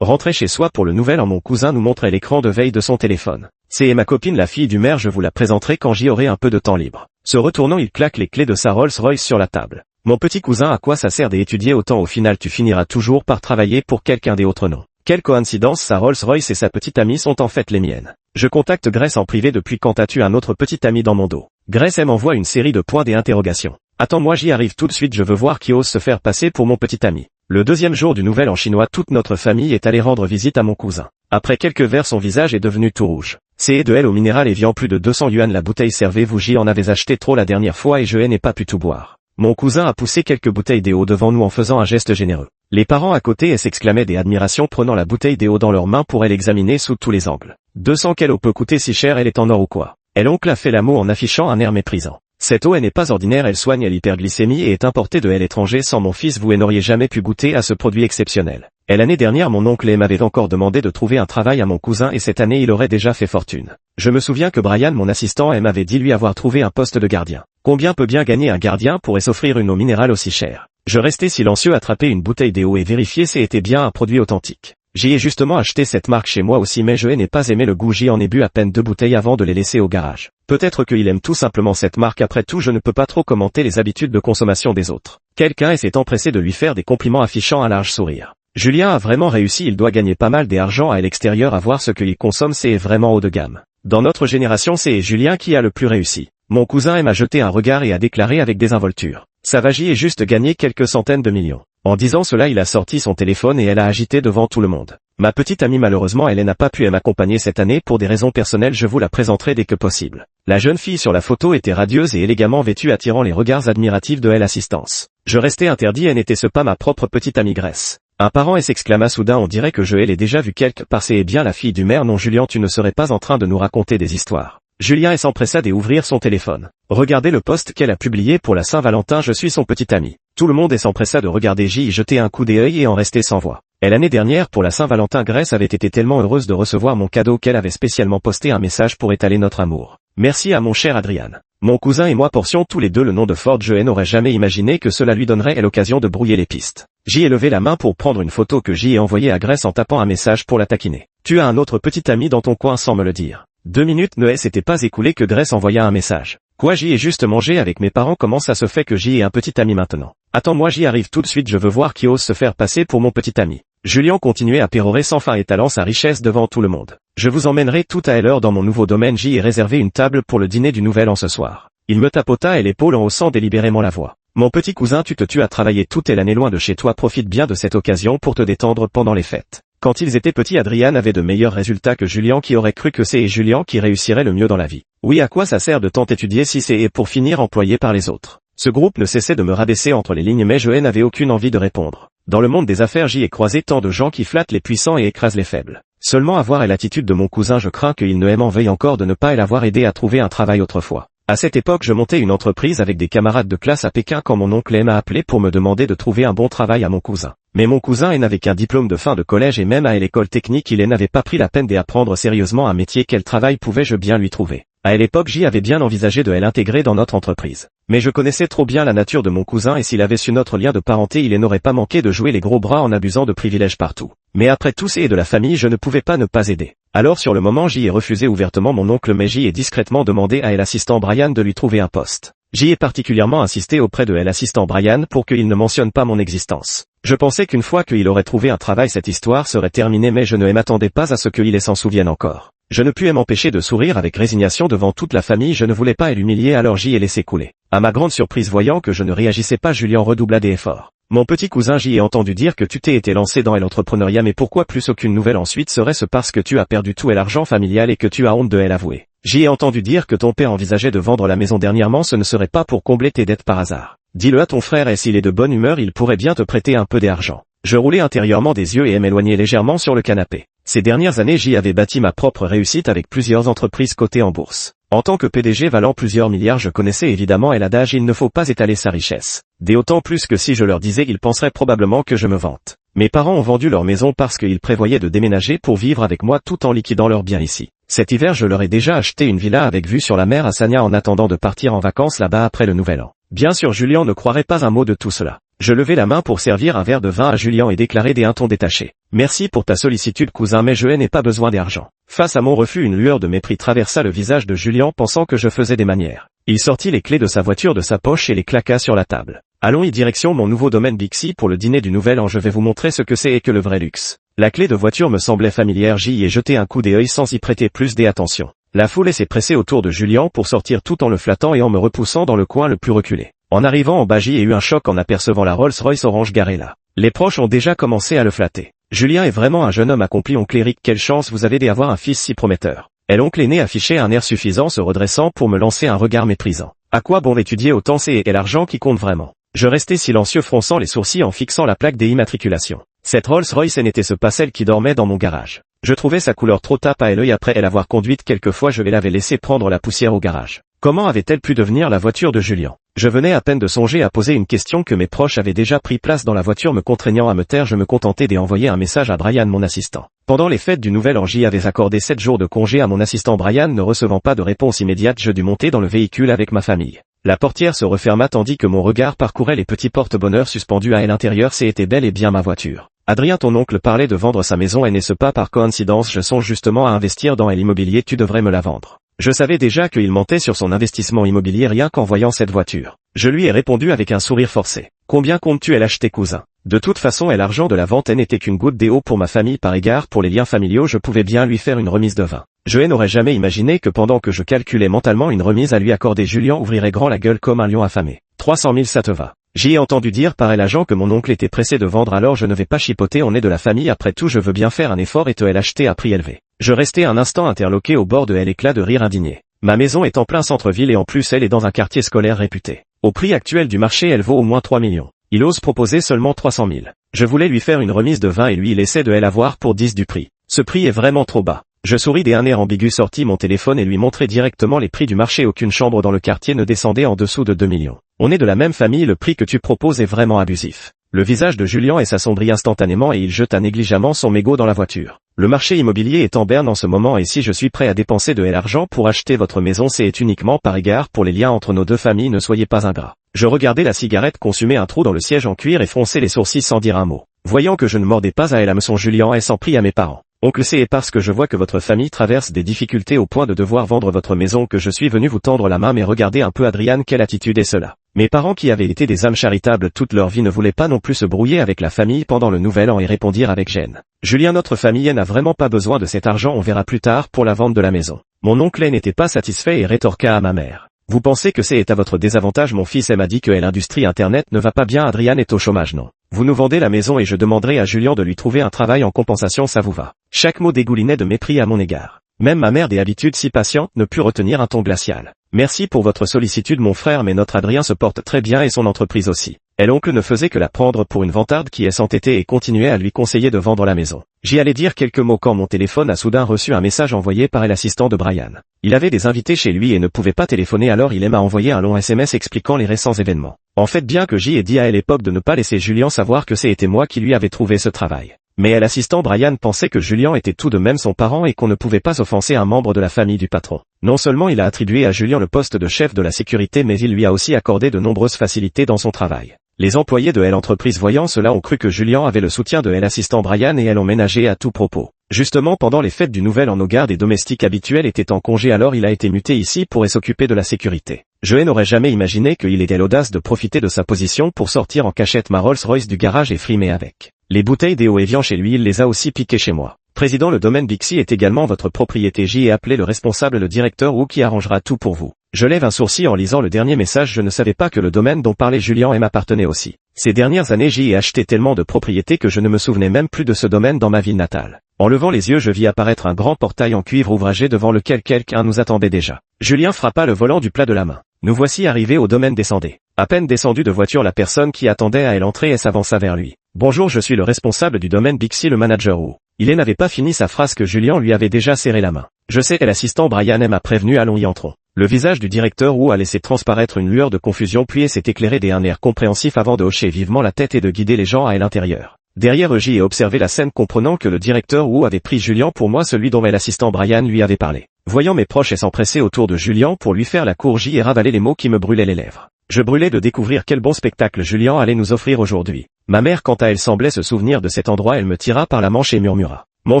Rentré chez soi pour le nouvel an, mon cousin nous montrait l'écran de veille de son téléphone. C'est ma copine la fille du maire, je vous la présenterai quand j'y aurai un peu de temps libre. Se retournant, il claque les clés de sa Rolls-Royce sur la table. Mon petit cousin, à quoi ça sert d'étudier autant, au final tu finiras toujours par travailler pour quelqu'un d'autre, non? Quelle coïncidence, sa Rolls-Royce et sa petite amie sont en fait les miennes. Je contacte Grace en privé. Depuis quand as-tu un autre petit ami dans mon dos? Grace m'envoie une série de points d'interrogation. Attends, moi j'y arrive tout de suite, je veux voir qui ose se faire passer pour mon petit ami. Le deuxième jour du nouvel an chinois, toute notre famille est allée rendre visite à mon cousin. Après quelques verres, son visage est devenu tout rouge. C'est de elle au minéral et viand, plus de 200 yuan la bouteille. Servez-vous, j'y en avais acheté trop la dernière fois et je n'ai pas pu tout boire. Mon cousin a poussé quelques bouteilles d'eau devant nous en faisant un geste généreux. Les parents à côté s'exclamaient des admirations, prenant la bouteille d'eau dans leurs mains pour l'examiner sous tous les angles. 200, quelle eau peut coûter si cher, elle est en or ou quoi? Et l'oncle a fait la moue en affichant un air méprisant. Cette eau, elle n'est pas ordinaire, elle soigne l'hyperglycémie et est importée de l'étranger. Sans mon fils, vous n'auriez jamais pu goûter à ce produit exceptionnel. Et l'année dernière, mon oncle m'avait encore demandé de trouver un travail à mon cousin et cette année, il aurait déjà fait fortune. Je me souviens que Brian, mon assistant, m'avait dit lui avoir trouvé un poste de gardien. Combien peut bien gagner un gardien pour s'offrir une eau minérale aussi chère? Je restais silencieux, attraper une bouteille d'eau et vérifier si c'était bien un produit authentique. J'y ai justement acheté cette marque chez moi aussi, mais je n'ai pas aimé le goût. J'y en ai bu à peine 2 bouteilles avant de les laisser au garage. Peut-être qu'il aime tout simplement cette marque, après tout je ne peux pas trop commenter les habitudes de consommation des autres. Quelqu'un s'est empressé de lui faire des compliments affichant un large sourire. Julien a vraiment réussi, il doit gagner pas mal d'argent à l'extérieur, à voir ce qu'il consomme, c'est vraiment haut de gamme. Dans notre génération, c'est Julien qui a le plus réussi. Mon cousin m'a jeté un regard et a déclaré avec désinvolture. Ça va, j'y ai juste gagné quelques centaines de millions. En disant cela, il a sorti son téléphone et elle a agité devant tout le monde. Ma petite amie, malheureusement, elle n'a pas pu m'accompagner cette année pour des raisons personnelles, je vous la présenterai dès que possible. La jeune fille sur la photo était radieuse et élégamment vêtue, attirant les regards admiratifs de l'assistance. Je restais interdit, elle n'était-ce pas ma propre petite amie Grace? Un parent s'exclama soudain, on dirait que je l'ai déjà vue quelque part, c'est bien la fille du maire. Non Julien, tu ne serais pas en train de nous raconter des histoires. Julien s'empressa d'ouvrir son téléphone. Regardez le post qu'elle a publié pour la Saint-Valentin, je suis son petit ami. Tout le monde s'empressa de regarder, j'y jeter un coup d'œil et en restait sans voix. Et l'année dernière pour la Saint-Valentin, Grace avait été tellement heureuse de recevoir mon cadeau qu'elle avait spécialement posté un message pour étaler notre amour. Merci à mon cher Adrian. Mon cousin et moi portions tous les deux le nom de Ford. Je n'aurais jamais imaginé que cela lui donnerait l'occasion de brouiller les pistes. J'y ai levé la main pour prendre une photo que j'y ai envoyée à Grace en tapant un message pour la taquiner. Tu as un autre petit ami dans ton coin sans me le dire. 2 minutes ne s'était pas écoulées que Grace envoya un message. Quoi, j'y ai juste mangé avec mes parents, comment ça se fait que j'y ai un petit ami maintenant? Attends, moi j'y arrive tout de suite, je veux voir qui ose se faire passer pour mon petit ami. Julien continuait à pérorer sans fin, étalant sa richesse devant tout le monde. Je vous emmènerai tout à l'heure dans mon nouveau domaine, j'y ai réservé une table pour le dîner du nouvel an ce soir. Il me tapota l'épaule en haussant délibérément la voix. Mon petit cousin, tu te tues à travailler toute l'année loin de chez toi, profite bien de cette occasion pour te détendre pendant les fêtes. Quand ils étaient petits, Adrien avait de meilleurs résultats que Julien, qui aurait cru que c'est Julien qui réussirait le mieux dans la vie. Oui, à quoi ça sert de tant étudier si c'est pour finir employé par les autres? Ce groupe ne cessait de me rabaisser entre les lignes, mais je n'avais aucune envie de répondre. Dans le monde des affaires, j'y ai croisé tant de gens qui flattent les puissants et écrasent les faibles. Seulement avoir l'attitude de mon cousin, je crains qu'il ne m'en veuille encore de ne pas l'avoir aidé à trouver un travail autrefois. À cette époque, je montais une entreprise avec des camarades de classe à Pékin quand mon oncle m'a appelé pour me demander de trouver un bon travail à mon cousin. Mais mon cousin n'avait qu'un diplôme de fin de collège et même à l'école technique, il n'avait pas pris la peine d'apprendre sérieusement un métier. Quel travail pouvais-je bien lui trouver? À l'époque, j'y avais bien envisagé de l'intégrer dans notre entreprise. Mais je connaissais trop bien la nature de mon cousin et s'il avait su notre lien de parenté, il n'aurait pas manqué de jouer les gros bras en abusant de privilèges partout. Mais après tous et de la famille, je ne pouvais pas ne pas aider. Alors sur le moment, j'y ai refusé ouvertement mon oncle, mais j'y ai discrètement demandé à l'assistant Brian de lui trouver un poste. J'y ai particulièrement insisté auprès de l'assistant Brian pour qu'il ne mentionne pas mon existence. Je pensais qu'une fois qu'il aurait trouvé un travail, cette histoire serait terminée, mais je ne m'attendais pas à ce qu'il s'en souvienne encore. Je ne pus m'empêcher de sourire avec résignation devant toute la famille, je ne voulais pas l'humilier, alors j'y ai laissé couler. À ma grande surprise, voyant que je ne réagissais pas, Julien redoubla d'efforts. Mon petit cousin, j'y ai entendu dire que tu t'es été lancé dans l'entrepreneuriat, mais pourquoi plus aucune nouvelle ensuite? Serait-ce parce que tu as perdu tout l'argent familial et que tu as honte de l'avouer? J'y ai entendu dire que ton père envisageait de vendre la maison dernièrement, ce ne serait pas pour combler tes dettes par hasard. Dis-le à ton frère et s'il est de bonne humeur, il pourrait bien te prêter un peu d'argent. Je roulais intérieurement des yeux et m'éloignais légèrement sur le canapé. Ces dernières années, j'y avais bâti ma propre réussite avec plusieurs entreprises cotées en bourse. En tant que PDG valant plusieurs milliards, je connaissais évidemment l'adage il ne faut pas étaler sa richesse. D'autant plus que si je leur disais, ils penseraient probablement que je me vante. Mes parents ont vendu leur maison parce qu'ils prévoyaient de déménager pour vivre avec moi tout en liquidant leurs biens ici. Cet hiver, je leur ai déjà acheté une villa avec vue sur la mer à Sanya en attendant de partir en vacances là-bas après le nouvel an. Bien sûr, Julien ne croirait pas un mot de tout cela. Je levai la main pour servir un verre de vin à Julien et déclarai d'un ton détaché. Merci pour ta sollicitude cousin mais je n'ai pas besoin d'argent. Face à mon refus une lueur de mépris traversa le visage de Julien pensant que je faisais des manières. Il sortit les clés de sa voiture de sa poche et les claqua sur la table. Allons-y direction mon nouveau domaine Bixi pour le dîner du Nouvel An je vais vous montrer ce que c'est et que le vrai luxe. La clé de voiture me semblait familière j'y ai jeté un coup d'œil sans y prêter plus d'attention. La foule s'est pressée autour de Julien pour sortir tout en le flattant et en me repoussant dans le coin le plus reculé. En arrivant en bas j'y ai eu un choc en apercevant la Rolls-Royce orange garée là. Les proches ont déjà commencé à le flatter. Julien est vraiment un jeune homme accompli oncle Eric quelle chance vous avez d'avoir un fils si prometteur. Et l'oncle aîné affichait un air suffisant se redressant pour me lancer un regard méprisant. À quoi bon étudier autant c'est l'argent qui compte vraiment. Je restais silencieux fronçant les sourcils en fixant la plaque des immatriculations. Cette Rolls-Royce n'était pas celle qui dormait dans mon garage. Je trouvais sa couleur trop tape à l'œil après l'avoir conduite quelques fois je l'avais laissé prendre la poussière au garage. Comment avait-elle pu devenir la voiture de Julien? Je venais à peine de songer à poser une question que mes proches avaient déjà pris place dans la voiture me contraignant à me taire je me contentais d'envoyer un message à Brian mon assistant. Pendant les fêtes du Nouvel An j'y avais accordé 7 jours de congé à mon assistant Brian ne recevant pas de réponse immédiate je dus monter dans le véhicule avec ma famille. La portière se referma tandis que mon regard parcourait les petits porte-bonheur suspendus à l'intérieur c'était bel et bien ma voiture. Adrien ton oncle parlait de vendre sa maison et n'est-ce pas par coïncidence je songe justement à investir dans l'immobilier tu devrais me la vendre. Je savais déjà qu'il mentait sur son investissement immobilier rien qu'en voyant cette voiture. Je lui ai répondu avec un sourire forcé. Combien comptes-tu l'acheter cousin? De toute façon l'argent de la vente n'était qu'une goutte d'eau pour ma famille par égard pour les liens familiaux je pouvais bien lui faire une remise de 20. Je n'aurais jamais imaginé que pendant que je calculais mentalement une remise à lui accorder Julien ouvrirait grand la gueule comme un lion affamé. 300 000 ça te va. J'y ai entendu dire par l'agent que mon oncle était pressé de vendre alors je ne vais pas chipoter on est de la famille après tout je veux bien faire un effort et te l'acheter à prix élevé. Je restais un instant interloqué au bord de l'éclat de rire indigné. Ma maison est en plein centre-ville et en plus elle est dans un quartier scolaire réputé. Au prix actuel du marché elle vaut au moins 3 millions. Il ose proposer seulement 300 000. Je voulais lui faire une remise de 20 et lui laisser de l'avoir pour 10 du prix. Ce prix est vraiment trop bas. Je souris d'un air ambigu sortis mon téléphone et lui montrai directement les prix du marché aucune chambre dans le quartier ne descendait en dessous de 2 millions. On est de la même famille le prix que tu proposes est vraiment abusif. Le visage de Julien s'assombrit instantanément et il jeta négligemment son mégot dans la voiture. Le marché immobilier est en berne en ce moment et si je suis prêt à dépenser de l'argent pour acheter votre maison c'est uniquement par égard pour les liens entre nos deux familles ne soyez pas ingrat. Je regardais la cigarette consumer un trou dans le siège en cuir et fronçais les sourcils sans dire un mot. Voyant que je ne mordais pas à l'hameçon Julien s'en prit à mes parents. Oncle c'est parce que je vois que votre famille traverse des difficultés au point de devoir vendre votre maison que je suis venu vous tendre la main mais regardez un peu Adrian quelle attitude est cela. Mes parents qui avaient été des âmes charitables toute leur vie ne voulaient pas non plus se brouiller avec la famille pendant le Nouvel An et répondirent avec gêne. Julien notre famille n'a vraiment pas besoin de cet argent on verra plus tard pour la vente de la maison. Mon oncle n'était pas satisfait et rétorqua à ma mère. Vous pensez que c'est à votre désavantage mon fils m'a dit que l'industrie internet ne va pas bien Adrian est au chômage non. Vous nous vendez la maison et je demanderai à Julien de lui trouver un travail en compensation ça vous va. Chaque mot dégoulinait de mépris à mon égard. Même ma mère des habitudes si patiente ne put retenir un ton glacial. Merci pour votre sollicitude mon frère mais notre Adrien se porte très bien et son entreprise aussi. Et l'oncle ne faisait que la prendre pour une vantarde qui s'entêtait et continuait à lui conseiller de vendre la maison. J'y allais dire quelques mots quand mon téléphone a soudain reçu un message envoyé par l'assistant de Brian. Il avait des invités chez lui et ne pouvait pas téléphoner alors il m'a envoyé un long SMS expliquant les récents événements. En fait bien que j'y ai dit à l'époque de ne pas laisser Julien savoir que c'était moi qui lui avais trouvé ce travail. Mais l'assistant Brian pensait que Julien était tout de même son parent et qu'on ne pouvait pas offenser un membre de la famille du patron. Non seulement il a attribué à Julien le poste de chef de la sécurité mais il lui a aussi accordé de nombreuses facilités dans son travail. Les employés de l'entreprise voyant cela ont cru que Julien avait le soutien de l'assistant Brian et elles ont ménagé à tout propos. Justement pendant les fêtes du Nouvel An nos gardes et domestiques habituels étaient en congé alors il a été muté ici pour s'occuper de la sécurité. Je n'aurais jamais imaginé qu'il ait l'audace de profiter de sa position pour sortir en cachette ma Rolls-Royce du garage et frimer avec. Les bouteilles d'eau Evian chez lui il les a aussi piquées chez moi. Président le domaine Bixi est également votre propriété j'y ai appelé le responsable le directeur ou qui arrangera tout pour vous. Je lève un sourcil en lisant le dernier message je ne savais pas que le domaine dont parlait Julien m'appartenait aussi. Ces dernières années j'y ai acheté tellement de propriétés que je ne me souvenais même plus de ce domaine dans ma ville natale. En levant les yeux je vis apparaître un grand portail en cuivre ouvragé devant lequel quelqu'un nous attendait déjà. Julien frappa le volant du plat de la main. Nous voici arrivés au domaine descendez. À peine descendu de voiture la personne qui attendait à l'entrée s'avança vers lui. Bonjour je suis le responsable du domaine Bixi le manager ou. Il n'avait pas fini sa phrase que Julien lui avait déjà serré la main. Je sais l'assistant Brian m'a prévenu allons y entrons. Le visage du directeur Wu a laissé transparaître une lueur de confusion puis s'est éclairé d'un air compréhensif avant de hocher vivement la tête et de guider les gens à l'intérieur. Derrière eux j'y ai observé la scène comprenant que le directeur Wu avait pris Julien pour moi celui dont l'assistant Brian lui avait parlé. Voyant mes proches s'empresser autour de Julien pour lui faire la cour j'y ai ravalé les mots qui me brûlaient les lèvres. Je brûlais de découvrir quel bon spectacle Julien allait nous offrir aujourd'hui. Ma mère quant à elle semblait se souvenir de cet endroit, elle me tira par la manche et murmura. Mon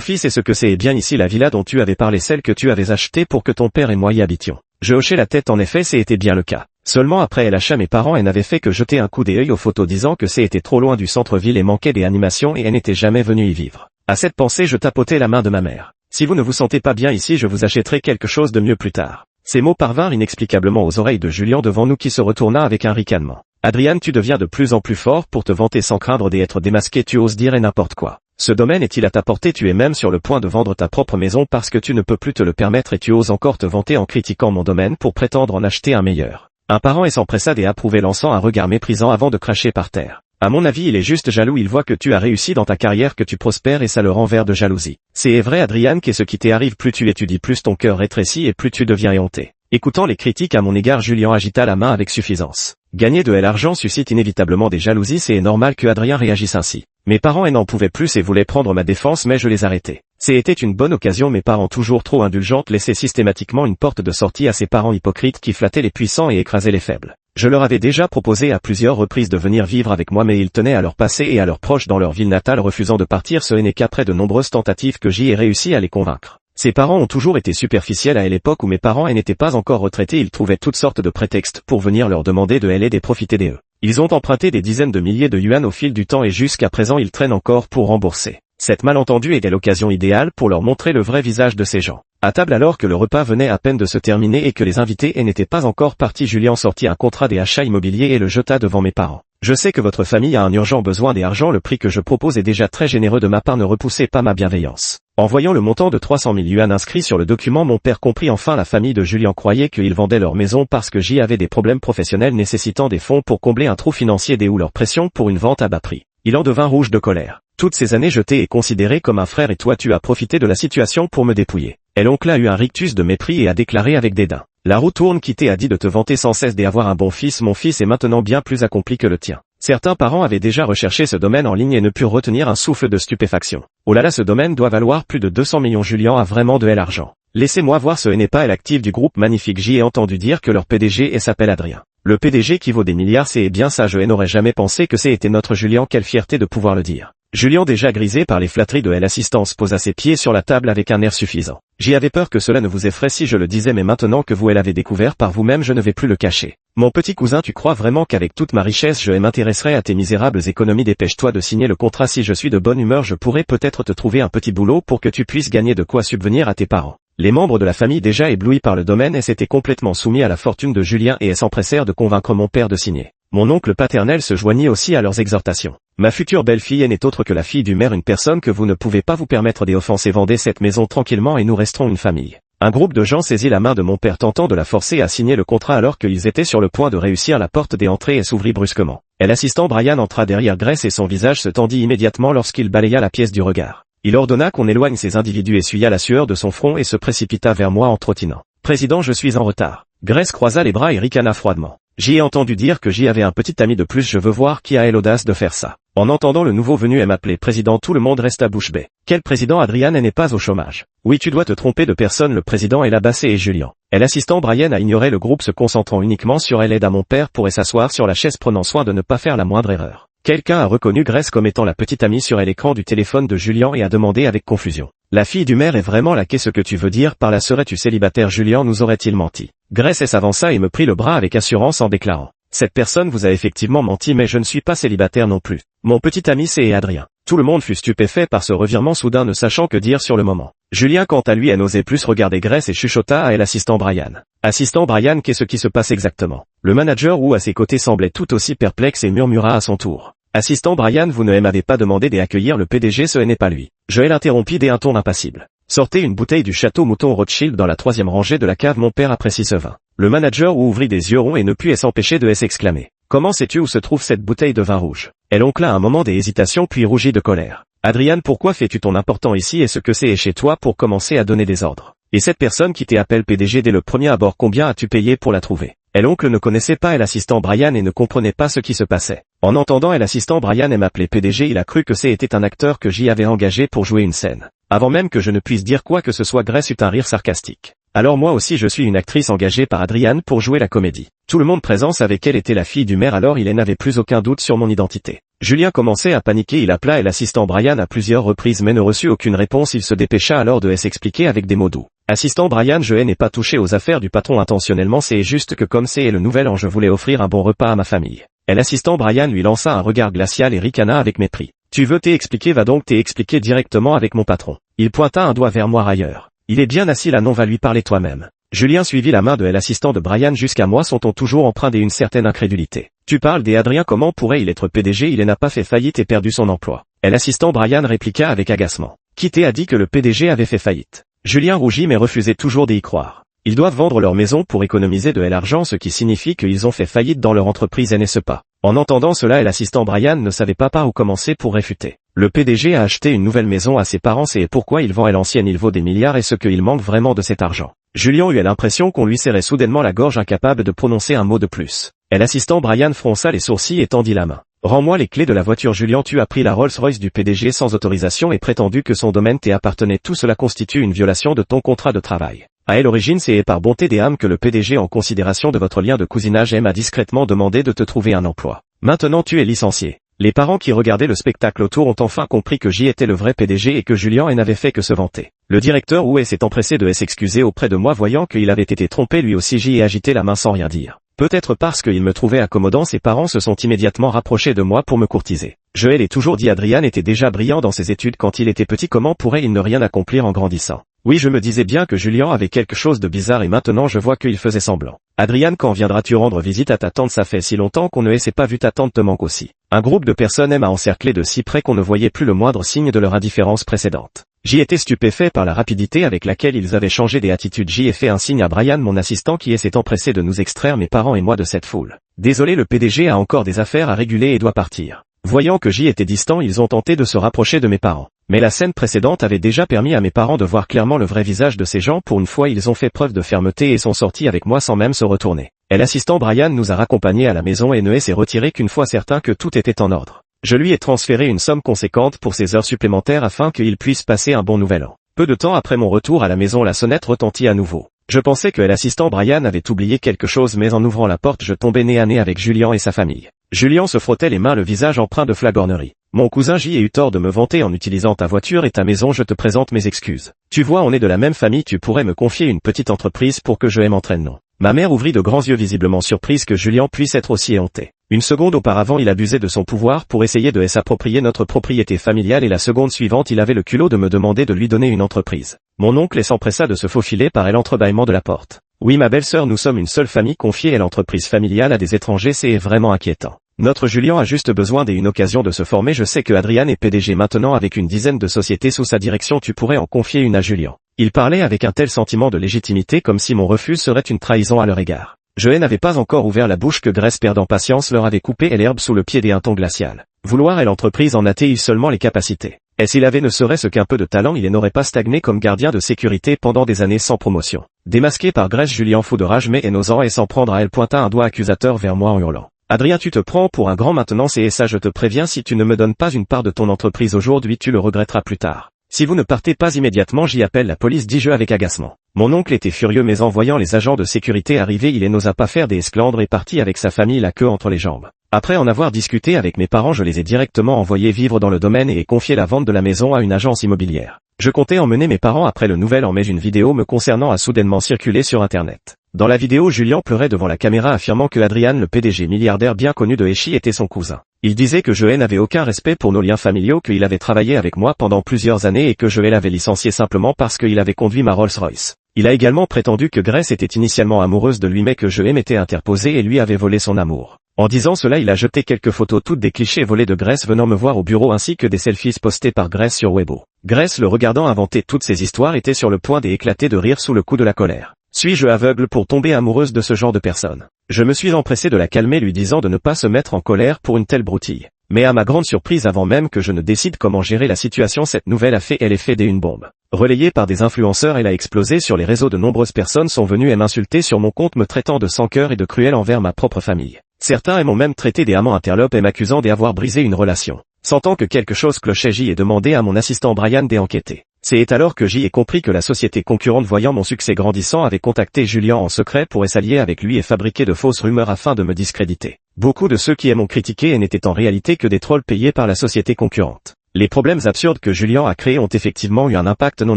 fils, est-ce que c'est bien ici la villa dont tu avais parlé, celle que tu avais achetée pour que ton père et moi y habitions? Je hochai la tête, en effet c'était bien le cas. Seulement après elle achat mes parents, elle n'avait fait que jeter un coup d'œil aux photos disant que c'était trop loin du centre-ville et manquait des animations et elle n'était jamais venue y vivre. À cette pensée je tapotai la main de ma mère. Si vous ne vous sentez pas bien ici, je vous achèterai quelque chose de mieux plus tard. Ces mots parvinrent inexplicablement aux oreilles de Julien devant nous qui se retourna avec un ricanement. Adrian, tu deviens de plus en plus fort pour te vanter sans craindre d'être démasqué, tu oses dire et n'importe quoi. Ce domaine est-il à ta portée? Tu es même sur le point de vendre ta propre maison parce que tu ne peux plus te le permettre et tu oses encore te vanter en critiquant mon domaine pour prétendre en acheter un meilleur. Un parent s'empressa d'approuver, lançant un regard méprisant avant de cracher par terre. À mon avis, il est juste jaloux, il voit que tu as réussi dans ta carrière, que tu prospères et ça le rend vert de jalousie. C'est vrai Adrian, qu'est-ce qui t'arrive? Plus tu étudies, plus ton cœur rétrécit et plus tu deviens éhonté. Écoutant les critiques à mon égard, Julien agita la main avec suffisance. Gagner de l'argent suscite inévitablement des jalousies, c'est normal que Adrien réagisse ainsi. Mes parents n'en pouvaient plus et voulaient prendre ma défense mais je les arrêtai. C'était une bonne occasion, mes parents toujours trop indulgentes laissaient systématiquement une porte de sortie à ces parents hypocrites qui flattaient les puissants et écrasaient les faibles. Je leur avais déjà proposé à plusieurs reprises de venir vivre avec moi mais ils tenaient à leur passé et à leurs proches dans leur ville natale, refusant de partir. Ce n'est qu'après de nombreuses tentatives que j'y ai réussi à les convaincre. Ces parents ont toujours été superficiels. À l'époque où mes parents n'étaient pas encore retraités, ils trouvaient toutes sortes de prétextes pour venir leur demander de l'aide et profiter d'eux. Ils ont emprunté des dizaines de milliers de yuan au fil du temps et jusqu'à présent ils traînent encore pour rembourser. Cette malentendu est l'occasion idéale pour leur montrer le vrai visage de ces gens. À table, alors que le repas venait à peine de se terminer et que les invités n'étaient pas encore partis, Julien sortit un contrat des achats immobiliers et le jeta devant mes parents. Je sais que votre famille a un urgent besoin d'argent, le prix que je propose est déjà très généreux de ma part, ne repoussez pas ma bienveillance. En voyant le montant de 300 000 yuan inscrit sur le document, mon père comprit enfin. La famille de Julien croyait qu'ils vendaient leur maison parce que j'y avais des problèmes professionnels nécessitant des fonds pour combler un trou financier ou leur pression pour une vente à bas prix. Il en devint rouge de colère. Toutes ces années je t'ai considéré comme un frère et toi tu as profité de la situation pour me dépouiller. Et l'oncle a eu un rictus de mépris et a déclaré avec dédain. La roue tourne, qui t'a dit de te vanter sans cesse d'avoir un bon fils. Mon fils est maintenant bien plus accompli que le tien. Certains parents avaient déjà recherché ce domaine en ligne et ne purent retenir un souffle de stupéfaction. Oh là là, ce domaine doit valoir plus de 200 millions. Julien a vraiment de l'argent. Laissez-moi voir, ce n'est pas l'actif du groupe Magnifique. J'y ai entendu dire que leur PDG s'appelle Adrien. Le PDG qui vaut des milliards, c'est bien ça, je n'aurais jamais pensé que c'était notre Julien, quelle fierté de pouvoir le dire. Julien, déjà grisé par les flatteries de l'assistance, posa ses pieds sur la table avec un air suffisant. J'y avais peur que cela ne vous effraie si je le disais, mais maintenant que vous l'avez découvert par vous-même, je ne vais plus le cacher. Mon petit cousin, tu crois vraiment qu'avec toute ma richesse je m'intéresserai à tes misérables économies? Dépêche-toi de signer le contrat. Si je suis de bonne humeur, je pourrais peut-être te trouver un petit boulot pour que tu puisses gagner de quoi subvenir à tes parents. Les membres de la famille, déjà éblouis par le domaine, s'étaient complètement soumis à la fortune de Julien et s'empressèrent de convaincre mon père de signer. Mon oncle paternel se joignit aussi à leurs exhortations. Ma future belle-fille n'est autre que la fille du maire, une personne que vous ne pouvez pas vous permettre d'offenser. Vendez cette maison tranquillement et nous resterons une famille. Un groupe de gens saisit la main de mon père, tentant de la forcer à signer le contrat alors qu'ils étaient sur le point de réussir. La porte d'entrée s'ouvrit brusquement. L'assistant Brian entra derrière Grace et son visage se tendit immédiatement lorsqu'il balaya la pièce du regard. Il ordonna qu'on éloigne ces individus, essuya la sueur de son front et se précipita vers moi en trottinant. Président, je suis en retard. Grace croisa les bras et ricana froidement. J'y ai entendu dire que j'y avais un petit ami de plus, je veux voir qui a l'audace de faire ça. En entendant le nouveau venu m'appeler président, tout le monde resta bouche bée. Quel président? Adrian n'est pas au chômage. Oui, tu dois te tromper de personne, le président est là-bas, et Julien. L'assistant Brian a ignoré le groupe, se concentrant uniquement sur elle. Aide à mon père pour s'asseoir sur la chaise, prenant soin de ne pas faire la moindre erreur. Quelqu'un a reconnu Grace comme étant la petite amie sur l'écran du téléphone de Julien et a demandé avec confusion. La fille du maire est vraiment là? Qu'est-ce que tu veux dire par là? Serais-tu célibataire? Julien nous aurait-il menti? Grace s'avança et me prit le bras avec assurance en déclarant. Cette personne vous a effectivement menti, mais je ne suis pas célibataire non plus. Mon petit ami c'est Adrien. Tout le monde fut stupéfait par ce revirement soudain, ne sachant que dire sur le moment. Julien quant à lui n'osait plus regarder Grace et chuchota à l'assistant Brian. Assistant Brian, qu'est-ce qui se passe exactement? Le manager ou à ses côtés semblait tout aussi perplexe et murmura à son tour. Assistant Brian, vous ne m'avez pas demandé d'accueillir le PDG, ce n'est pas lui. Je l'interrompis d'un ton impassible. Sortez une bouteille du château Mouton Rothschild dans la 3e rangée de la cave, mon père apprécie ce vin. Le manager ouvrit des yeux ronds et ne put s'empêcher de s'exclamer. Comment sais-tu où se trouve cette bouteille de vin rouge? Elle oncla un moment d'hésitation puis rougit de colère. Adrien, pourquoi fais-tu ton important ici? Et ce que c'est chez toi pour commencer à donner des ordres? Et cette personne qui t'appelle PDG dès le premier abord, combien as-tu payé pour la trouver? L'oncle ne connaissait pas l'assistant Brian et ne comprenait pas ce qui se passait. En entendant l'assistant Brian m'appeler PDG, il a cru que c'était un acteur que j'y avais engagé pour jouer une scène. Avant même que je ne puisse dire quoi que ce soit, Grace eut un rire sarcastique. Alors moi aussi je suis une actrice engagée par Adrien pour jouer la comédie. Tout le monde présent savait qu'elle était la fille du maire, alors il n'avait plus aucun doute sur mon identité. Julien commençait à paniquer, il appela l'assistant Brian à plusieurs reprises mais ne reçut aucune réponse, il se dépêcha alors de s'expliquer avec des mots doux. Assistant Brian, je n'ai pas touché aux affaires du patron intentionnellement, c'est juste que comme c'est le nouvel an, je voulais offrir un bon repas à ma famille. L'assistant Brian lui lança un regard glacial et ricana avec mépris. Tu veux t'expliquer, va donc t'expliquer directement avec mon patron. Il pointa un doigt vers moi ailleurs. Il est bien assis là, non, va lui parler toi-même. Julien suivit la main de l'assistant de Brian jusqu'à moi, son ton toujours empreint d'une certaine incrédulité. Tu parles d'Adrien, comment pourrait-il être PDG, il n'a pas fait faillite et perdu son emploi. L'assistant Brian répliqua avec agacement. Qui t'a dit que le PDG avait fait faillite? Julien rougit mais refusait toujours d'y croire. Ils doivent vendre leur maison pour économiser de l'argent, ce qui signifie qu'ils ont fait faillite dans leur entreprise, n'est-ce pas? En entendant cela, l'assistant Brian ne savait pas par où commencer pour réfuter. Le PDG a acheté une nouvelle maison à ses parents, c'est pourquoi il vend l'ancienne, il vaut des milliards et ce qu'il manque vraiment de cet argent. Julien eut l'impression qu'on lui serrait soudainement la gorge, incapable de prononcer un mot de plus. L'assistant Brian fronça les sourcils et tendit la main. Rends-moi les clés de la voiture. Julien, tu as pris la Rolls-Royce du PDG sans autorisation et prétendu que son domaine t'appartenait. Tout cela constitue une violation de ton contrat de travail. À l'origine, c'est par bonté des âmes que le PDG, en considération de votre lien de cousinage, m'a discrètement demandé de te trouver un emploi. Maintenant tu es licencié. Les parents qui regardaient le spectacle autour ont enfin compris que J était le vrai PDG et que Julien n'avait fait que se vanter. Le directeur s'est empressé de s'excuser auprès de moi, voyant qu'il avait été trompé lui aussi. J agité la main sans rien dire. Peut-être parce qu'il me trouvait accommodant, ses parents se sont immédiatement rapprochés de moi pour me courtiser. Je l'ai toujours dit, Adrien était déjà brillant dans ses études quand il était petit, comment pourrait-il ne rien accomplir en grandissant? Oui, je me disais bien que Julien avait quelque chose de bizarre et maintenant je vois qu'il faisait semblant. Adrien, quand viendras-tu rendre visite à ta tante? Ça fait si longtemps qu'on ne s'est pas vu, ta tante te manque aussi. Un groupe de personnes m'a encerclé de si près qu'on ne voyait plus le moindre signe de leur indifférence précédente. J'y étais stupéfait par la rapidité avec laquelle ils avaient changé des attitudes. J'y ai fait un signe à Brian, mon assistant, qui s'est empressé de nous extraire, mes parents et moi, de cette foule. Désolé, le PDG a encore des affaires à réguler et doit partir. Voyant que J était distant, ils ont tenté de se rapprocher de mes parents. Mais la scène précédente avait déjà permis à mes parents de voir clairement le vrai visage de ces gens. Pour une fois, ils ont fait preuve de fermeté et sont sortis avec moi sans même se retourner. L'assistant Brian nous a raccompagnés à la maison et ne s'est retiré qu'une fois certain que tout était en ordre. Je lui ai transféré une somme conséquente pour ses heures supplémentaires afin qu'il puisse passer un bon nouvel an. Peu de temps après mon retour à la maison, la sonnette retentit à nouveau. Je pensais que l'assistant Brian avait oublié quelque chose, mais en ouvrant la porte, je tombais nez à nez avec Julien et sa famille. Julien se frottait les mains, le visage empreint de flagornerie. Mon cousin J a eu tort de me vanter en utilisant ta voiture et ta maison, je te présente mes excuses. Tu vois, on est de la même famille, tu pourrais me confier une petite entreprise pour que je m'entraîne, non? Ma mère ouvrit de grands yeux, visiblement surprise que Julien puisse être aussi éhonté. Une seconde auparavant, il abusait de son pouvoir pour essayer de s'approprier notre propriété familiale et la seconde suivante, il avait le culot de me demander de lui donner une entreprise. Mon oncle s'empressa de se faufiler par l'entrebâillement de la porte. Oui, ma belle-sœur, nous sommes une seule famille, confiée l'entreprise familiale à des étrangers, c'est vraiment inquiétant. Notre Julien a juste besoin d'une occasion de se former. Je sais que Adrien est PDG maintenant avec une dizaine de sociétés sous sa direction, tu pourrais en confier une à Julien. Il parlait avec un tel sentiment de légitimité, comme si mon refus serait une trahison à leur égard. Je n'avais pas encore ouvert la bouche que Grace, perdant patience, leur avait coupé l'herbe sous le pied d'un ton glacial. Vouloir l'entreprise en a-t-il seulement les capacités? Et s'il avait ne serait-ce qu'un peu de talent, il n'aurait pas stagné comme gardien de sécurité pendant des années sans promotion. Démasqué par Grace, Julien, fou de rage mais n'osant et s'en prendre à elle, pointa un doigt accusateur vers moi en hurlant. Adrien, tu te prends pour un grand maintenant, c'est ça, je te préviens, si tu ne me donnes pas une part de ton entreprise aujourd'hui, tu le regretteras plus tard. Si vous ne partez pas immédiatement, j'y appelle la police, dis-je avec agacement. Mon oncle était furieux mais en voyant les agents de sécurité arriver, il n'osa pas faire des esclandres et partit avec sa famille la queue entre les jambes. Après en avoir discuté avec mes parents, je les ai directement envoyés vivre dans le domaine et ai confié la vente de la maison à une agence immobilière. Je comptais emmener mes parents après le nouvel an mais une vidéo me concernant a soudainement circulé sur internet. Dans la vidéo, Julien pleurait devant la caméra affirmant que Adrien, le PDG milliardaire bien connu de Echi, était son cousin. Il disait que je n'avais aucun respect pour nos liens familiaux, qu'il avait travaillé avec moi pendant plusieurs années et que je l'avais licencié simplement parce qu'il avait conduit ma Rolls-Royce. Il a également prétendu que Grace était initialement amoureuse de lui mais que je m'étais interposé et lui avait volé son amour. En disant cela, il a jeté quelques photos, toutes des clichés volés de Grace venant me voir au bureau ainsi que des selfies postés par Grace sur Weibo. Grace, le regardant inventer toutes ces histoires, était sur le point d'éclater de rire sous le coup de la colère. Suis-je aveugle pour tomber amoureuse de ce genre de personne? Je me suis empressé de la calmer, lui disant de ne pas se mettre en colère pour une telle broutille. Mais à ma grande surprise, avant même que je ne décide comment gérer la situation, cette nouvelle a fait l'effet d'une bombe. Relayée par des influenceurs, elle a explosé sur les réseaux. De nombreuses personnes sont venues m'insulter sur mon compte, me traitant de sans cœur et de cruel envers ma propre famille. Certains m'ont même traité d'amant interlope et m'accusant d'avoir brisé une relation. Sentant que quelque chose clochait, j'y ai demandé à mon assistant Brian d'enquêter. C'est alors que j'y ai compris que la société concurrente, voyant mon succès grandissant, avait contacté Julien en secret pour s'allier avec lui et fabriquer de fausses rumeurs afin de me discréditer. Beaucoup de ceux qui m'ont critiqué n'étaient en réalité que des trolls payés par la société concurrente. Les problèmes absurdes que Julien a créés ont effectivement eu un impact non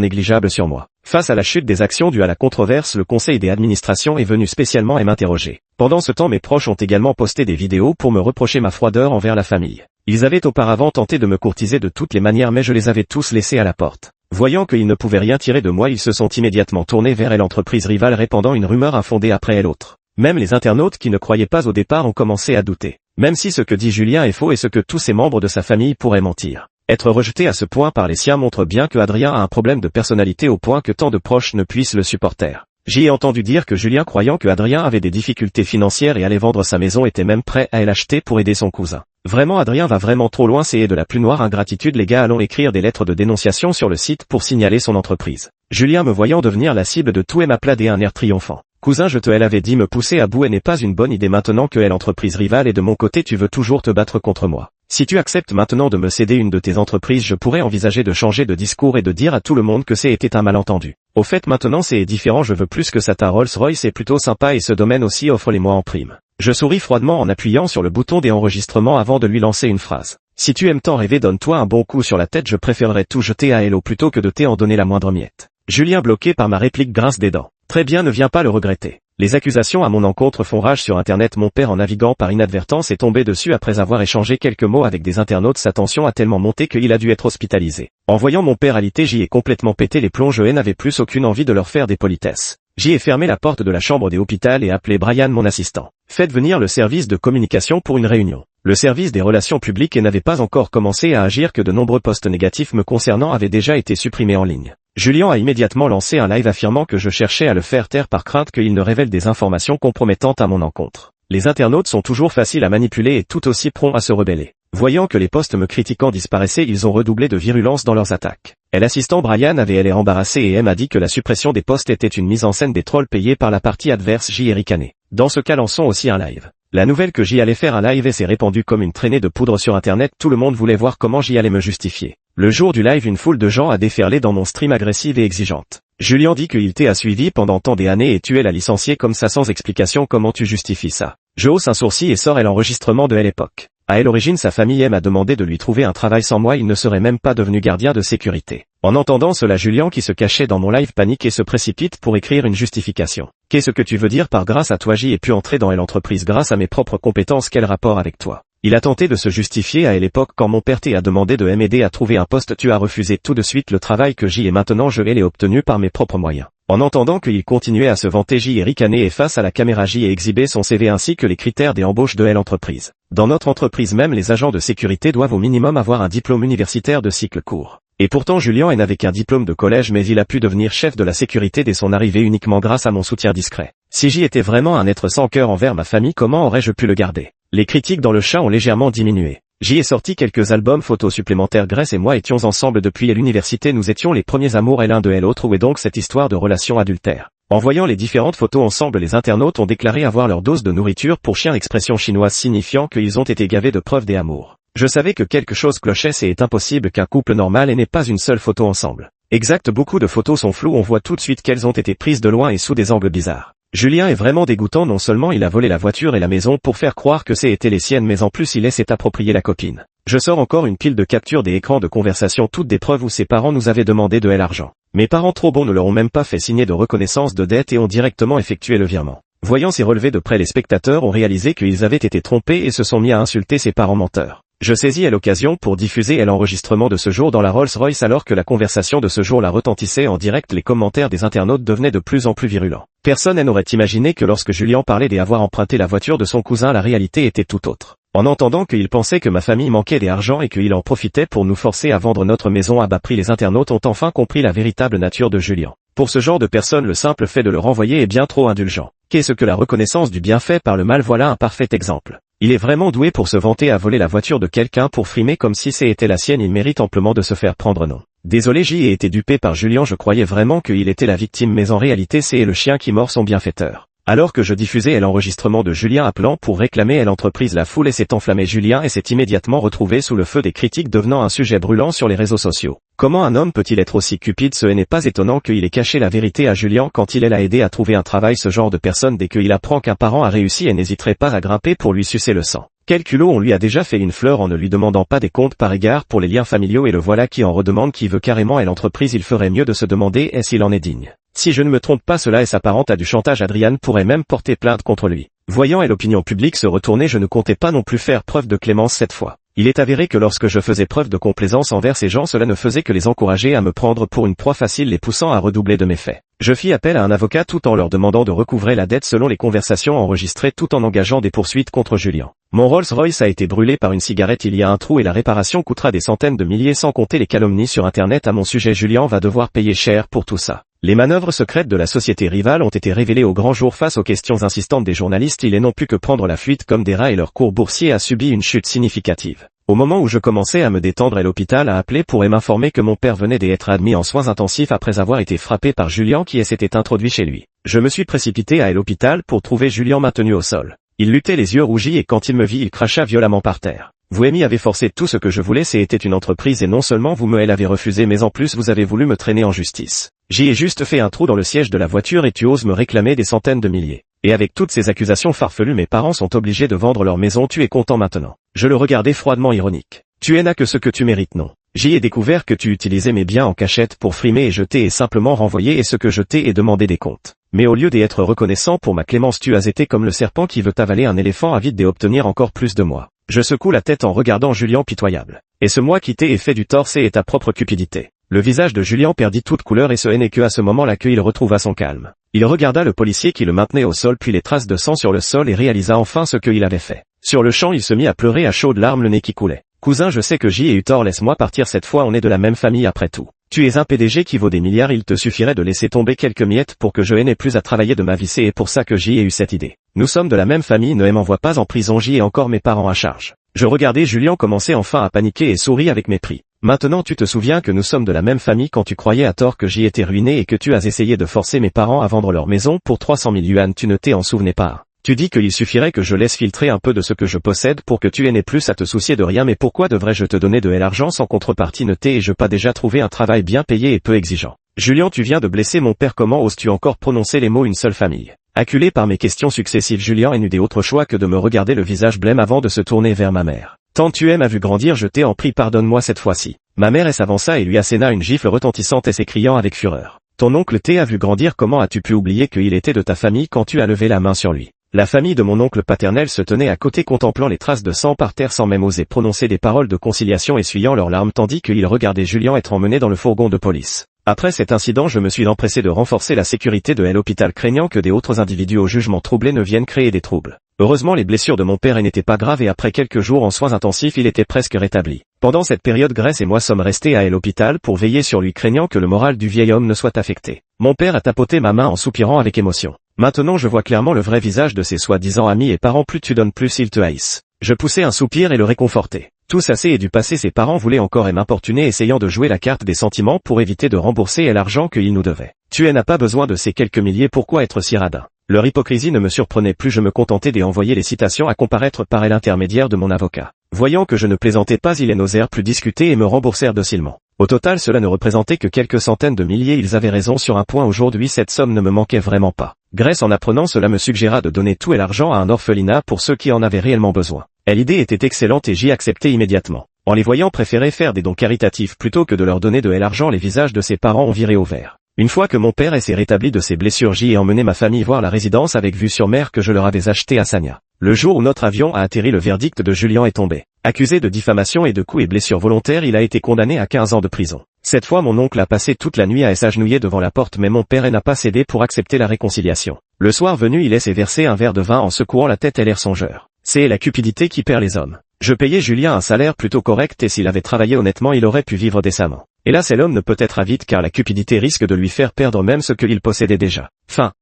négligeable sur moi. Face à la chute des actions due à la controverse, le conseil des administrations est venu spécialement m'interroger. Pendant ce temps, mes proches ont également posté des vidéos pour me reprocher ma froideur envers la famille. Ils avaient auparavant tenté de me courtiser de toutes les manières, mais je les avais tous laissés à la porte. Voyant qu'ils ne pouvaient rien tirer de moi, ils se sont immédiatement tournés vers l'entreprise rivale, répandant une rumeur infondée après l'autre. Même les internautes qui ne croyaient pas au départ ont commencé à douter. Même si ce que dit Julien est faux et ce que tous ses membres de sa famille pourraient mentir. Être rejeté à ce point par les siens montre bien que Adrien a un problème de personnalité au point que tant de proches ne puissent le supporter. J'y ai entendu dire que Julien, croyant que Adrien avait des difficultés financières et allait vendre sa maison, était même prêt à l'acheter pour aider son cousin. Vraiment, Adrien va vraiment trop loin, c'est de la plus noire ingratitude. Les gars, allons écrire des lettres de dénonciation sur le site pour signaler son entreprise. Julien, me voyant devenir la cible de tout, m'a plaidé un air triomphant. Cousin, je te l'avais dit, me pousser à bout et n'est pas une bonne idée maintenant que l'entreprise rivale est de mon côté, tu veux toujours te battre contre moi. Si tu acceptes maintenant de me céder une de tes entreprises, je pourrais envisager de changer de discours et de dire à tout le monde que c'était un malentendu. Au fait, maintenant c'est différent, je veux plus que ça. Ta Rolls-Royce est plutôt sympa et ce domaine aussi offre les mois en prime. Je souris froidement en appuyant sur le bouton des enregistrements avant de lui lancer une phrase. Si tu aimes tant rêver, donne-toi un bon coup sur la tête, je préférerais tout jeter à Hello plutôt que de t'en donner la moindre miette. Julien, bloqué par ma réplique, grince des dents. Très bien, ne viens pas le regretter. Les accusations à mon encontre font rage sur internet. Mon père, en naviguant par inadvertance, est tombé dessus après avoir échangé quelques mots avec des internautes. Sa tension a tellement monté qu'il a dû être hospitalisé. En voyant mon père alité, j'y ai complètement pété les plombs. Je n'avais plus aucune envie de leur faire des politesses. J'y ai fermé la porte de la chambre des hôpitaux et appelé Brian, mon assistant. Faites venir le service de communication pour une réunion. Le service des relations publiques n'avait pas encore commencé à agir que de nombreux posts négatifs me concernant avaient déjà été supprimés en ligne. Julien a immédiatement lancé un live affirmant que je cherchais à le faire taire par crainte qu'il ne révèle des informations compromettantes à mon encontre. Les internautes sont toujours faciles à manipuler et tout aussi prompts à se rebeller. Voyant que les posts me critiquant disparaissaient, ils ont redoublé de virulence dans leurs attaques. L'assistant Brian avait l'air embarrassé et m'a dit que la suppression des posts était une mise en scène des trolls payés par la partie adverse. J'y ai ricané. Dans ce cas, lançons aussi un live. La nouvelle que j'y allais faire un live s'est répandue comme une traînée de poudre sur internet. Tout le monde voulait voir comment j'y allais me justifier. Le jour du live, une foule de gens a déferlé dans mon stream, agressive et exigeante. Julien dit qu'il t'a suivi pendant tant d'années et tu l'as licencié comme ça sans explication. Comment tu justifies ça? Je hausse un sourcil et sors l'enregistrement de l'époque. À l'origine, sa famille m'a demandé de lui trouver un travail. Sans moi, il ne serait même pas devenu gardien de sécurité. En entendant cela, Julien, qui se cachait dans mon live, panique et se précipite pour écrire une justification. Qu'est-ce que tu veux dire par grâce à toi? J'y ai pu entrer dans l'entreprise grâce à mes propres compétences. Quel rapport avec toi? Il a tenté de se justifier à l'époque quand mon père t'a demandé de m'aider à trouver un poste. Tu as refusé tout de suite le travail que j'y ai maintenant. Je l'ai obtenu par mes propres moyens. En entendant qu'il continuait à se vanter, j'y ai ricané et face à la caméra j'y ai exhibé son CV ainsi que les critères des embauches de l'entreprise. Dans notre entreprise même, les agents de sécurité doivent au minimum avoir un diplôme universitaire de cycle court. Et pourtant Julien n'avait qu'un diplôme de collège, mais il a pu devenir chef de la sécurité dès son arrivée uniquement grâce à mon soutien discret. Si j'y étais vraiment un être sans cœur envers ma famille, comment aurais-je pu le garder? Les critiques dans le chat ont légèrement diminué. J'y ai sorti quelques albums photos supplémentaires. Grace et moi étions ensemble depuis l'université, nous étions les premiers amours et l'un de l'autre. Où est donc cette histoire de relation adultère? En voyant les différentes photos ensemble, les internautes ont déclaré avoir leur dose de nourriture pour chien, expression chinoise signifiant qu'ils ont été gavés de preuves d'amour. Je savais que quelque chose clochait, c'est impossible qu'un couple normal n'ait pas une seule photo ensemble. Exact, beaucoup de photos sont floues, on voit tout de suite qu'elles ont été prises de loin et sous des angles bizarres. Julien est vraiment dégoûtant, non seulement il a volé la voiture et la maison pour faire croire que c'était les siennes, mais en plus il s'est approprié la copine. Je sors encore une pile de captures des écrans de conversation, toutes des preuves où ses parents nous avaient demandé de l'argent. Mes parents, trop bons, ne leur ont même pas fait signer de reconnaissance de dette et ont directement effectué le virement. Voyant ces relevés de près, les spectateurs ont réalisé qu'ils avaient été trompés et se sont mis à insulter ses parents menteurs. Je saisis à l'occasion pour diffuser l'enregistrement de ce jour dans la Rolls-Royce alors que la conversation de ce jour-là retentissait en direct. Les commentaires des internautes devenaient de plus en plus virulents. Personne n'aurait imaginé que lorsque Julien parlait d'avoir emprunté la voiture de son cousin, la réalité était tout autre. En entendant qu'il pensait que ma famille manquait d'argent et qu'il en profitait pour nous forcer à vendre notre maison à bas prix, les internautes ont enfin compris la véritable nature de Julien. Pour ce genre de personnes, le simple fait de le renvoyer est bien trop indulgent. Qu'est-ce que la reconnaissance du bienfait par le mal? Voilà un parfait exemple. Il est vraiment doué pour se vanter à voler la voiture de quelqu'un pour frimer comme si c'était la sienne. Il mérite amplement de se faire prendre, non. Désolé, j'y ai été dupé par Julien, je croyais vraiment qu'il était la victime, mais en réalité c'est le chien qui mord son bienfaiteur. Alors que je diffusais l'enregistrement de Julien appelant pour réclamer l'entreprise, la foule s'est enflammée. Julien s'est immédiatement retrouvé sous le feu des critiques, devenant un sujet brûlant sur les réseaux sociaux. Comment un homme peut-il être aussi cupide? Ce n'est pas étonnant qu'il ait caché la vérité à Julien quand il l'a aidé à trouver un travail. Ce genre de personne, dès qu'il apprend qu'un parent a réussi, et n'hésiterait pas à grimper pour lui sucer le sang. Quel culot, on lui a déjà fait une fleur en ne lui demandant pas des comptes par égard pour les liens familiaux, et le voilà qui en redemande, qui veut carrément l'entreprise. Il ferait mieux de se demander est-ce qu'il en est digne. Si je ne me trompe pas, cela s'apparente à du chantage. Adrian pourrait même porter plainte contre lui. Voyant l'opinion publique se retourner, je ne comptais pas non plus faire preuve de clémence cette fois. Il est avéré que lorsque je faisais preuve de complaisance envers ces gens, cela ne faisait que les encourager à me prendre pour une proie facile, les poussant à redoubler de mes faits. Je fis appel à un avocat tout en leur demandant de recouvrer la dette selon les conversations enregistrées, tout en engageant des poursuites contre Julien. Mon Rolls-Royce a été brûlé par une cigarette, il y a un trou et la réparation coûtera des centaines de milliers, sans compter les calomnies sur Internet à mon sujet. Julien va devoir payer cher pour tout ça. Les manœuvres secrètes de la société rivale ont été révélées au grand jour face aux questions insistantes des journalistes. Il est non plus que prendre la fuite comme des rats, et leur cours boursier a subi une chute significative. Au moment où je commençais à me détendre, l'hôpital a appelé pour m'informer que mon père venait d'être admis en soins intensifs après avoir été frappé par Julien qui s'était introduit chez lui. Je me suis précipité à l'hôpital pour trouver Julien maintenu au sol. Il luttait les yeux rougis et quand il me vit, il cracha violemment par terre. Vous m'y avez forcé tout ce que je voulais, c'était une entreprise et non seulement vous me l'avez refusé, mais en plus vous avez voulu me traîner en justice. J'y ai juste fait un trou dans le siège de la voiture et tu oses me réclamer des centaines de milliers. Et avec toutes ces accusations farfelues, mes parents sont obligés de vendre leur maison. Tu es content maintenant? Je le regardais froidement ironique. Tu n'as que ce que tu mérites, non? J'y ai découvert que tu utilisais mes biens en cachette pour frimer et je t'ai simplement renvoyé et ce que je t'ai demandé des comptes. Mais au lieu d'être reconnaissant pour ma clémence, tu as été comme le serpent qui veut avaler un éléphant avide d'obtenir encore plus de moi. Je secoue la tête en regardant Julien pitoyable. Et ce moi qui t'ai fait du tort, c'est ta propre cupidité. Le visage de Julien perdit toute couleur et ce n'est que à ce moment-là qu'il retrouva son calme. Il regarda le policier qui le maintenait au sol, puis les traces de sang sur le sol, et réalisa enfin ce qu'il avait fait. Sur le champ, il se mit à pleurer à chaudes larmes, le nez qui coulait. Cousin, je sais que j'y ai eu tort, laisse-moi partir cette fois, on est de la même famille après tout. Tu es un PDG qui vaut des milliards, il te suffirait de laisser tomber quelques miettes pour que je n'ai plus à travailler de ma vie, c'est pour ça que j'y ai eu cette idée. Nous sommes de la même famille, ne m'envoie pas en prison, j'y ai encore mes parents à charge. Je regardais Julien commencer enfin à paniquer et souris avec mépris. Maintenant tu te souviens que nous sommes de la même famille quand tu croyais à tort que j'y étais ruiné et que tu as essayé de forcer mes parents à vendre leur maison pour 300 000 yuan, tu ne t'en souvenais pas. Tu dis qu'il suffirait que je laisse filtrer un peu de ce que je possède pour que tu n'aies plus à te soucier de rien, mais pourquoi devrais-je te donner de l'argent sans contrepartie? Ne t'ai-je pas déjà trouvé un travail bien payé et peu exigeant? Julien, tu viens de blesser mon père, comment oses-tu encore prononcer les mots une seule famille? Acculé par mes questions successives, Julien n'eut autre choix que de me regarder le visage blême avant de se tourner vers ma mère. Tant tu m'as vu grandir, je t'ai en prie, pardonne-moi cette fois-ci. Ma mère s'avança et lui asséna une gifle retentissante et s'écriant avec fureur. Ton oncle t'a vu grandir, comment as-tu pu oublier qu'il était de ta famille quand tu as levé la main sur lui? La famille de mon oncle paternel se tenait à côté contemplant les traces de sang par terre sans même oser prononcer des paroles de conciliation, essuyant leurs larmes tandis qu'ils regardaient Julien être emmené dans le fourgon de police. Après cet incident, je me suis empressé de renforcer la sécurité de l'hôpital, craignant que des autres individus au jugement troublé ne viennent créer des troubles. Heureusement, les blessures de mon père n'étaient pas graves et après quelques jours en soins intensifs, il était presque rétabli. Pendant cette période, Grace et moi sommes restés à l'hôpital pour veiller sur lui, craignant que le moral du vieil homme ne soit affecté. Mon père a tapoté ma main en soupirant avec émotion. Maintenant je vois clairement le vrai visage de ses soi-disant amis et parents, plus tu donnes plus ils te haïssent. Je poussai un soupir et le réconfortai. Tous assez et du passé, ses parents voulaient encore m'importuner, essayant de jouer la carte des sentiments pour éviter de rembourser l'argent qu'ils nous devaient. Tu n'as pas besoin de ces quelques milliers, pourquoi être si radin? Leur hypocrisie ne me surprenait plus, je me contentais d'envoyer les citations à comparaître par l'intermédiaire de mon avocat. Voyant que je ne plaisantais pas, ils n'osèrent plus discuter et me remboursèrent docilement. Au total, cela ne représentait que quelques centaines de milliers, ils avaient raison sur un point, aujourd'hui cette somme ne me manquait vraiment pas. Grace, en apprenant cela, me suggéra de donner tout l'argent à un orphelinat pour ceux qui en avaient réellement besoin. L'idée était excellente et j'y acceptai immédiatement. En les voyant préférer faire des dons caritatifs plutôt que de leur donner de l'argent, les visages de ses parents ont viré au vert. Une fois que mon père s'est rétabli de ses blessures, j'y ai emmené ma famille voir la résidence avec vue sur mer que je leur avais achetée à Sanya. Le jour où notre avion a atterri, le verdict de Julien est tombé. Accusé de diffamation et de coups et blessures volontaires, il a été condamné à 15 ans de prison. Cette fois, mon oncle a passé toute la nuit à s'agenouiller devant la porte, mais mon père n'a pas cédé pour accepter la réconciliation. Le soir venu, il s'est versé un verre de vin en secouant la tête et l'air songeur. C'est la cupidité qui perd les hommes. Je payais Julien un salaire plutôt correct et s'il avait travaillé honnêtement, il aurait pu vivre décemment. Et là, l'homme ne peut être avide car la cupidité risque de lui faire perdre même ce qu'il possédait déjà. Fin.